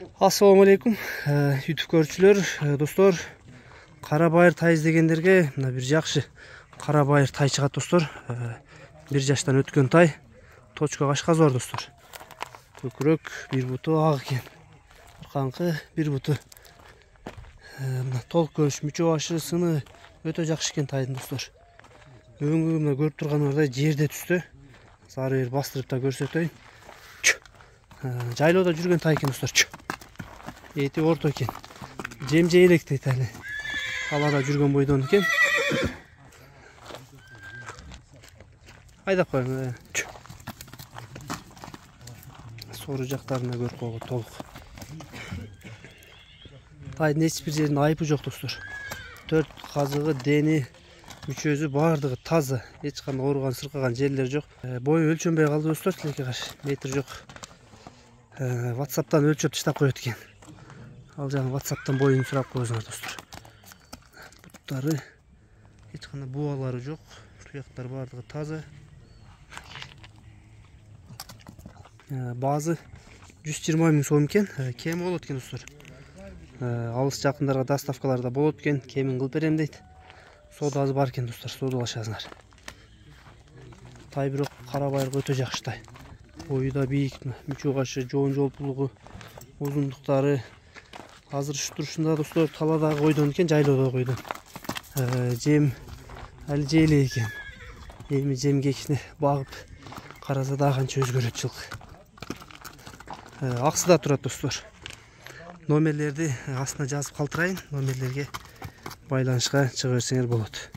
Assalamu alaikum YouTube көрүүчүлөр, достор. Кара байыр тай издегендерге мына бир жакшы кара байыр тай чыгат, достор. 1 жаштан өткөн тай. Точка кашка зор, достор. Көкүрөк бир буту ак экен. Аркаңкы бир буту. Мына толук көш, мүчө башы, сыны өтө жакшы экен тайдын, достор. Өңү мына көрүп турганыңыздай жерде түстө. Сары бир бастырып да көрсөтөйүн. Жайлоодо жүргөн тай экен, достор. Эти орто экен. Жем жейлек дейт эле. Талада жүргөн бойдон экен. Айдап коюң. Сору жактарына көрүп койго толук. Тайдын эч бир жеринде айыпы жок, достор. 4 казыгы, дени, мүчөсү баардыгы таза. Эч кандай ооруган, сыркаган жерлер жок. Бою өлчөнбөй калды, достор. Тилекке каршы метр жок. WhatsApp'tan өлчөп таштап коет экен. Ал жагы WhatsApp'tan боюн сурап коесуңар, достор. Буттары эч кандай буалары жок. Туяктар баардыгы таза. Базы 120 миң сом экен. Кем болот экен, достор. Алыс жакындарга доставкаларда болот экен. Кемин кылып берем дейт. Содасы бар экен, достор. Содалашасыңар. Тай бирок кара байырга өтө жакшы тай. Бою да бийик, мүчө кашы, жоон жолпулугу, узундуктары. Азыр ушу турушунда, достор, таладагы койдон экен, жайлоодо койдон. Жем али жейле экен. Эми жемге кичине багып караса да канча өзгөрөт жылкы. Аксыда турат, достор. Номерлерди астына жазып калтырайын. Номерлерге байланышка чыга берсеңер болот.